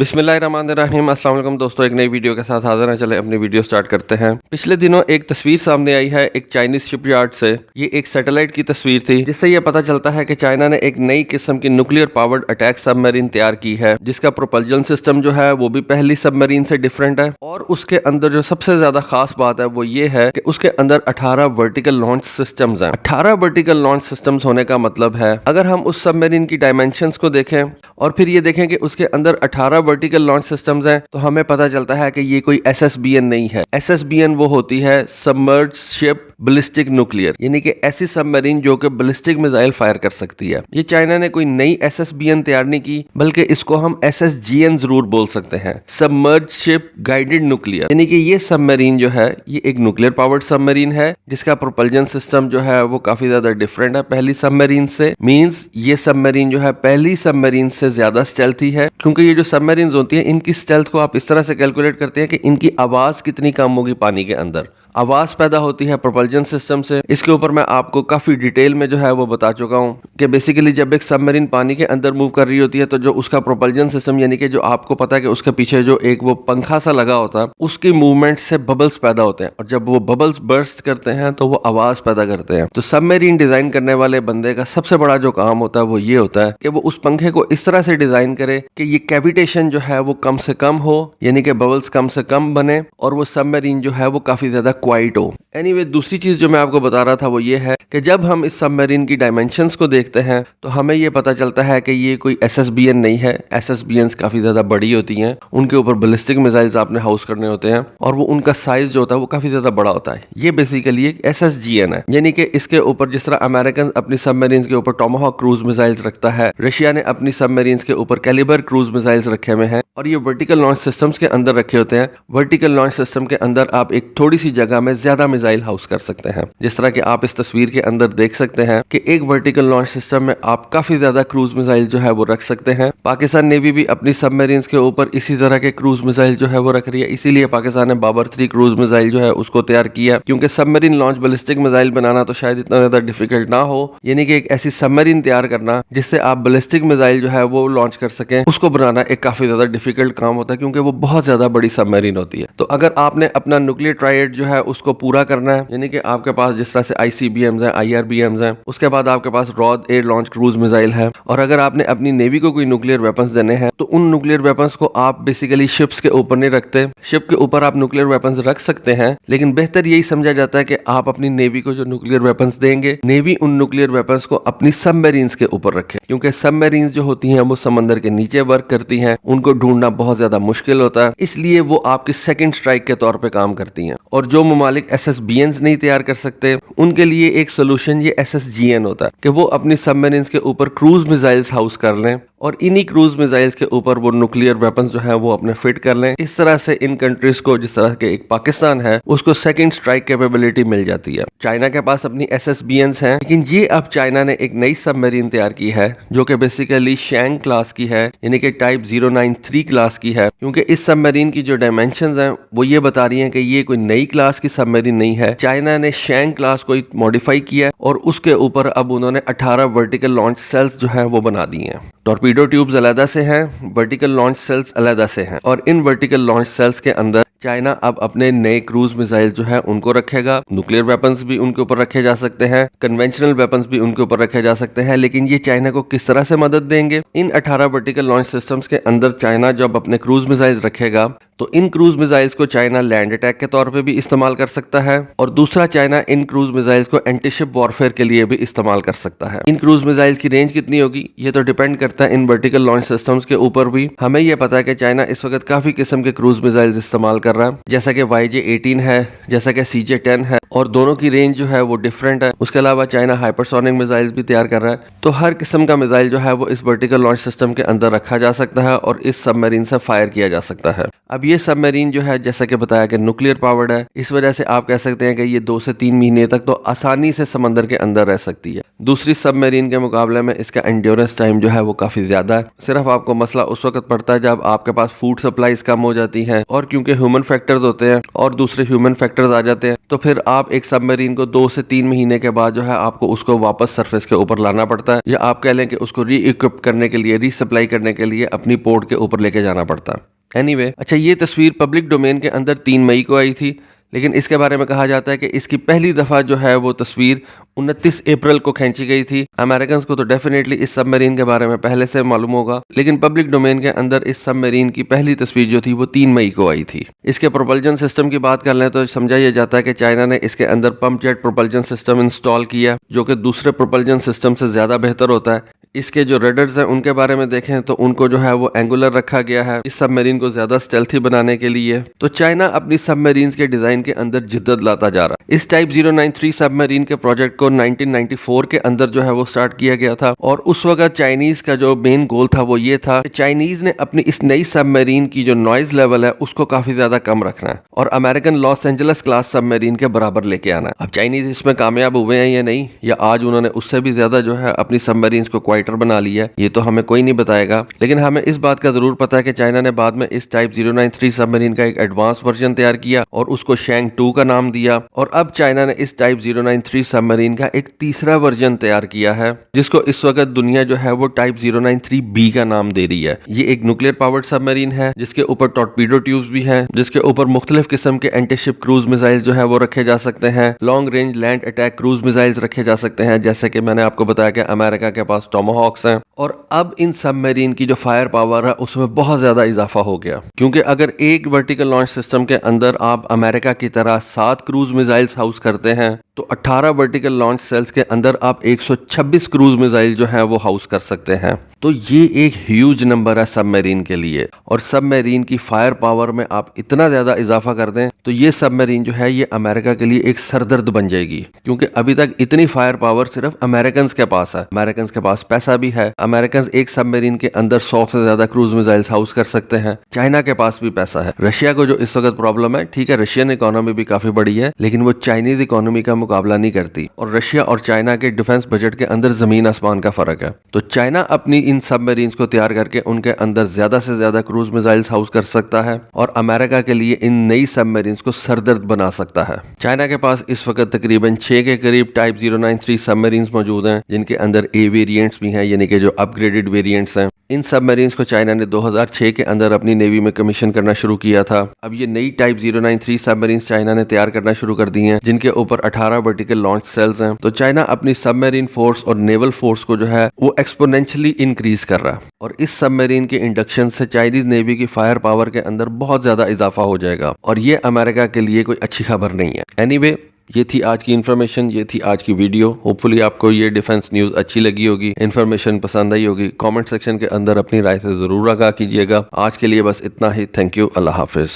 बिस्मिल्लाहिर्रहमानिर्रहीम। अस्सलाम वालेकुम दोस्तों, एक नई वीडियो के साथ हाजिर हैं। चले अपनी वीडियो स्टार्ट करते हैं। पिछले दिनों एक तस्वीर सामने आई है एक चाइनीज शिपयार्ड से। ये एक सैटेलाइट की तस्वीर थी जिससे ये पता चलता है कि चाइना ने एक नई किस्म की न्यूक्लियर पावर्ड अटैक सबमरीन तैयार की है, जिसका प्रोपल्जन सिस्टम जो है वो भी पहली सबमरीन से डिफरेंट है। और उसके अंदर जो सबसे ज्यादा खास बात है वो ये है कि उसके अंदर 18 वर्टिकल लॉन्च सिस्टम्स हैं। 18 वर्टिकल लॉन्च सिस्टम्स होने का मतलब है, अगर हम उस सबमरीन की डायमेंशंस को देखें और फिर ये देखें कि उसके अंदर 18 वर्टिकल लॉन्च सिस्टम्स हैं, तो हमें पता चलता है कि ये कोई SSBN नहीं है। SSBN वो होती है सबमर्ज्ड शिप बैलिस्टिक न्यूक्लियर, यानी कि ऐसी सबमरीन जो कि बैलिस्टिक मिसाइल फायर कर सकती है। ये चाइना ने कोई नई SSBN तैयार नहीं की, बल्कि इसको हम SSGN जरूर बोल सकते हैं, सबमर्ज्ड शिप गाइडेड न्यूक्लियर। यानी कि ये सबमरीन जो है ये एक न्यूक्लियर पावर्ड सबमरीन है, जिसका प्रोपल्जन सिस्टम जो है वो काफी ज्यादा डिफरेंट है पहली सबमरीन से। मींस ये सबमरीन जो है पहली सबमरीन से ज्यादा स्टेल्थी है, क्योंकि ये जो सबमरीन होती है इनकी स्टेल्थ को आप इस तरह से कैलकुलेट करते हैं कि इनकी आवाज कितनी कम होगी पानी के अंदर। आवाज पैदा होती है प्रोपल्जन सिस्टम से। इसके ऊपर मैं आपको काफी डिटेल में जो है वो बता चुका हूँ कि बेसिकली जब एक सबमरीन पानी के अंदर मूव कर रही होती है तो जो उसका प्रोपल्जन सिस्टम, यानी कि जो आपको पता है कि उसके पीछे जो एक वो पंखा सा लगा होता है, उसकी मूवमेंट से बबल्स पैदा होते हैं, और जब वो बबल्स बर्स्ट करते हैं तो वो आवाज पैदा करते हैं। तो सबमरीन डिजाइन करने वाले बंदे का सबसे बड़ा जो काम होता है वो ये होता है कि वो उस पंखे को इस तरह से डिजाइन करे कि ये कैविटेशन जो है वो कम से कम हो, यानी कि बबल्स कम से कम बने, और वो सबमरीन जो है वो काफी ज्यादा क्वाइट हो। एनीवे, दूसरी चीज जो मैं आपको बता रहा था वो ये है कि जब हम इस सबमरीन की डायमेंशंस को देखते हैं तो हमें ये पता चलता है कि ये कोई SSBN नहीं है। SSBNs काफी ज्यादा बड़ी होती हैं, उनके ऊपर बैलिस्टिक मिसाइल्स आपने हाउस करने होते हैं, और वो उनका साइज जो होता है वो काफी ज्यादा बड़ा होता है। ये बेसिकली एक SSGN है, यानी कि इसके ऊपर जिस तरह अमेरिकन अपनी सबमरीन के ऊपर टोमाहॉक क्रूज मिसाइल्स रखता है, रशिया ने अपनी सबमरीन के ऊपर कैलिबर क्रूज मिसाइल्स रखे हुए हैं, और ये वर्टिकल लॉन्च सिस्टम्स के अंदर रखे होते हैं। वर्टिकल लॉन्च सिस्टम के अंदर आप एक थोड़ी सी जगह में ज्यादा मिसाइल हाउस कर सकते हैं, जिस तरह कि आप इस तस्वीर के अंदर देख सकते हैं कि एक वर्टिकल लॉन्च सिस्टम में आप काफी ज्यादा क्रूज मिसाइल जो है वो रख सकते हैं। पाकिस्तान नेवी भी अपनी सबमरीन के ऊपर इसी तरह के क्रूज मिसाइल जो है वो रख रही है, इसीलिए पाकिस्तान ने बाबर 3 क्रूज मिसाइल जो है उसको तैयार किया, क्योंकि सबमरीन लॉन्च बैलिस्टिक मिसाइल बनाना तो शायद इतना ज्यादा डिफिकल्ट ना हो, यानी कि एक ऐसी सबमरीन तैयार करना जिससे आप बैलिस्टिक मिसाइल जो है वो लॉन्च कर सकें, उसको बनाना एक काफी ज्यादा डिफिकल्ट काम होता है, क्योंकि वो बहुत ज्यादा बड़ी सबमरीन होती है। तो अगर आपने अपना न्यूक्लियर ट्रायड जो है उसको पूरा करना है, यानी कि आपके पास जिस तरह से ICBMs हैं, IRBMs हैं, उसके बाद आपके पास rod air launch cruise missile है, और अगर आपने अपनी नेवी को कोई न्यूक्लियर वेपन्स देने हैं तो उन न्यूक्लियर वेपन्स को आप बेसिकली शिप्स के ऊपर नहीं रखते। शिप के ऊपर आप न्यूक्लियर वेपन्स रख सकते हैं, लेकिन बेहतर यही समझा जाता है कि आप अपनी नेवी को जो न्यूक्लियर वेपन्स देंगे, नेवी उन न्यूक्लियर वेपन्स को अपनी सबमरीन्स के ऊपर रखे, क्योंकि सबमरीन्स जो होती हैं वो समंदर के नीचे वर्क करती हैं, उनको ढूंढना बहुत ज्यादा मुश्किल होता है, इसलिए वो आपकी सेकंड स्ट्राइक के तौर पे काम करती हैं। और जो ममालिक SSBNs नहीं तैयार कर सकते, उनके लिए एक सोल्यूशन ये SSGN होता है कि वो अपनी सबमरीन्स के ऊपर क्रूज मिसाइल्स हाउस कर लें, और इन्हीं क्रूज मिसाइल्स के ऊपर वो न्यूक्लियर वेपन्स जो है वो अपने फिट कर लें। इस तरह से इन कंट्रीज को, जिस तरह के एक पाकिस्तान है, उसको सेकंड स्ट्राइक कैपेबिलिटी मिल जाती है। चाइना के पास अपनी SSBNs हैं, लेकिन ये अब चाइना ने एक नई सबमरीन तैयार की है जो कि बेसिकली शैंग क्लास की है, यानी कि टाइप 093 क्लास की है, क्योंकि इस सबमरीन की जो डायमेंशंस हैं वो ये बता रही हैं कि ये कोई नई क्लास की सबमरीन नहीं है। चाइना ने शैंग क्लास को मॉडिफाई किया और उसके ऊपर अब उन्होंने 18 वर्टिकल लॉन्च सेल्स जो है वो बना दी हैं। टॉर्पीडो ट्यूब्स अलग से हैं, वर्टिकल लॉन्च सेल्स अलग से हैं, और इन वर्टिकल लॉन्च सेल्स के अंदर चाइना अब अपने नए क्रूज मिसाइल जो है उनको रखेगा। न्यूक्लियर वेपन्स भी उनके ऊपर रखे जा सकते हैं, कन्वेंशनल वेपन्स भी उनके ऊपर रखे जा सकते हैं, लेकिन ये चाइना को किस तरह से मदद देंगे? इन 18 वर्टिकल लॉन्च सिस्टम्स के अंदर चाइना जब अपने क्रूज मिसाइल्स रखेगा तो इन क्रूज मिसाइल्स को चाइना लैंड अटैक के तौर पे भी इस्तेमाल कर सकता है, और दूसरा चाइना इन क्रूज मिसाइल्स को एंटीशिप वॉरफेयर के लिए भी इस्तेमाल कर सकता है। इन क्रूज मिसाइल्स की रेंज कितनी होगी ये तो डिपेंड करता है इन वर्टिकल लॉन्च सिस्टम्स के ऊपर भी। हमें यह पता है कि चाइना इस वक्त काफी किस्म के क्रूज मिसाइल्स इस्तेमाल कर रहा है, जैसा कि YJ-18 है, जैसा कि CJ-10 है, और दोनों की रेंज जो है वो डिफरेंट है। उसके अलावा चाइना हाइपरसोनिक मिसाइल्स भी तैयार कर रहा है। तो हर किस्म का मिसाइल जो है वो इस वर्टिकल लॉन्च सिस्टम के अंदर रखा जा सकता है और इस सबमरीन से फायर किया जा सकता है। अब अब ये सबमरीन जो है जैसा कि बताया कि न्यूक्लियर पावर्ड है, इस वजह से आप कह सकते हैं कि ये 2 से 3 महीने तक तो आसानी से समंदर के अंदर रह सकती है। दूसरी सबमरीन के मुकाबले में इसका एंड्योरेंस टाइम जो है वो काफी ज्यादा है। सिर्फ आपको मसला उस वक्त पड़ता है जब आपके पास फूड सप्लाईज कम हो जाती हैं और क्योंकि ह्यूमन फैक्टर्स होते हैं और दूसरे ह्यूमन फैक्टर्स आ जाते हैं, तो फिर आप एक सबमरीन को 2 से 3 महीने के बाद जो है आपको उसको वापस सरफेस के ऊपर लाना पड़ता है, या आप कह लें कि उसको री इक्विप करने के लिए, रीसप्लाई करने के लिए अपनी पोर्ट के ऊपर लेके जाना पड़ता है। एनीवे, अच्छा, ये तस्वीर पब्लिक डोमेन के अंदर 3 मई को आई थी, लेकिन इसके बारे में कहा जाता है कि इसकी पहली दफा जो है वो तस्वीर 29 अप्रैल को खींची गई थी। अमेरिकन को तो डेफिनेटली इस सबमरीन के बारे में पहले से मालूम होगा, लेकिन पब्लिक डोमेन के अंदर इस सबमरीन की पहली तस्वीर जो थी वो 3 मई को आई थी। इसके प्रोपल्जन सिस्टम की बात कर लें तो समझा यह जाता है कि चाइना ने इसके अंदर pump jet propulsion system install किया, जो कि दूसरे प्रोपल्जन सिस्टम से ज्यादा बेहतर होता है। इसके जो रडर्स हैं उनके बारे में देखें तो उनको जो है वो एंगुलर रखा गया है इस सबमरीन को ज्यादा स्टेल्थी बनाने के लिए। तो चाइना अपनी सबमरीन्स के डिजाइन के अंदर जिद्दत लाता जा रहा है। इस टाइप 093 सबमरीन के प्रोजेक्ट को 1994 के अंदर जो है वो स्टार्ट किया गया था, और उस वक्त चाइनीज का जो मेन गोल था वो ये था कि चाइनीज ने अपनी इस नई सबमरीन की जो नॉइज लेवल है उसको काफी ज्यादा कम रखना है और American Los Angeles class submarine के बराबर लेके आना है। अब चाइनीज इसमें कामयाब हुए हैं या नहीं, या आज उन्होंने उससे भी ज्यादा जो है अपनी सबमरीन्स को बना लिया, ये तो हमें कोई नहीं बताएगा, लेकिन हमें इस बात का जरूर पता है कि चाइना ने बाद में इस टाइप 093 सबमरीन का एक एडवांस वर्जन तैयार किया और उसको शैंग 2 का नाम दिया, और अब चाइना ने इस टाइप 093 सबमरीन का एक तीसरा वर्जन तैयार किया है जिसको इस वक्त दुनिया जो है वो टाइप 093B का नाम दे रही है। ये एक न्यूक्लियर पावर्ड सबमरीन है जिसके ऊपर टॉर्पीडो ट्यूब्स भी हैं, जिसके ऊपर मुख्तलिफ किस्म के एंटीशिप क्रूज मिसाइल जो है वो रखे जा सकते हैं, long range land attack cruise missiles रखे जा सकते हैं, जैसे कि मैंने आपको बताया कि अमेरिका के पास टोमाहॉक्स हैं। और अब इन सबमरीन की जो फायर पावर है उसमें बहुत ज्यादा इजाफा हो गया, क्योंकि अगर एक वर्टिकल लॉन्च सिस्टम के अंदर आप अमेरिका की तरह 7 क्रूज मिसाइल्स हाउस करते हैं, तो 18 वर्टिकल लॉन्च सेल्स के अंदर आप 126 क्रूज मिसाइल जो है वो हाउस कर सकते हैं। तो ये एक ह्यूज नंबर है सबमरीन के लिए, और सबमरीन की फायर पावर में आप इतना ज्यादा इजाफा कर दें तो ये सबमरीन जो है ये अमेरिका के लिए एक सरदर्द बन जाएगी, क्योंकि अभी तक इतनी फायर पावर सिर्फ अमेरिकन के पास है। अमेरिकन के पास पैसा भी है, अमेरिकन एक सबमरीन के अंदर 100 से ज्यादा क्रूज मिसाइल्स हाउस कर सकते हैं। चाइना के पास भी पैसा है। रशिया को जो इस वक्त प्रॉब्लम है, ठीक है रशियन इकोनॉमी भी काफी बड़ी है, लेकिन वो चाइनीज इकोनॉमी का मुकाबला नहीं करती, और रशिया और चाइना के डिफेंस बजट के अंदर जमीन आसमान का फर्क है। तो चाइना अपनी इन सबमरीन्स को तैयार करके उनके अंदर ज्यादा से ज्यादा क्रूज मिसाइल्स हाउस कर सकता है, और अमेरिका के लिए इन नई सबमरीन्स को सरदर्द बना सकता है। चाइना के पास इस वक्त तकरीबन 6 के करीब टाइप 093 सबमरीन्स मौजूद हैं, जिनके अंदर ए वेरिएंट्स भी हैं, यानी कि जो अपग्रेडेड वेरिएंट्स हैं। इन सबमरीन्स को चाइना ने 2006 के अंदर अपनी नेवी में कमीशन करना शुरू किया था। अब ये नई टाइप 093 सबमरीन्स चाइना ने तैयार करना शुरू कर दी हैं, जिनके ऊपर 18 वर्टिकल लॉन्च सेल्स हैं। तो चाइना अपनी सबमरीन फोर्स और नेवल फोर्स को जो है वो एक्सपोनेंशियली इंक्रीज कर रहा है, और इस सबमरीन के इंडक्शन से चाइनीज नेवी की फायर पावर के अंदर बहुत ज्यादा इजाफा हो जाएगा, और ये अमेरिका के लिए कोई अच्छी खबर नहीं है। एनीवे, ये थी आज की इन्फॉर्मेशन, ये थी आज की वीडियो। होपफुली आपको ये डिफेंस न्यूज़ अच्छी लगी होगी, इन्फॉर्मेशन पसंद आई होगी। कमेंट सेक्शन के अंदर अपनी राय से ज़रूर आगाह कीजिएगा। आज के लिए बस इतना ही। Thank you. अल्लाह हाफिज़।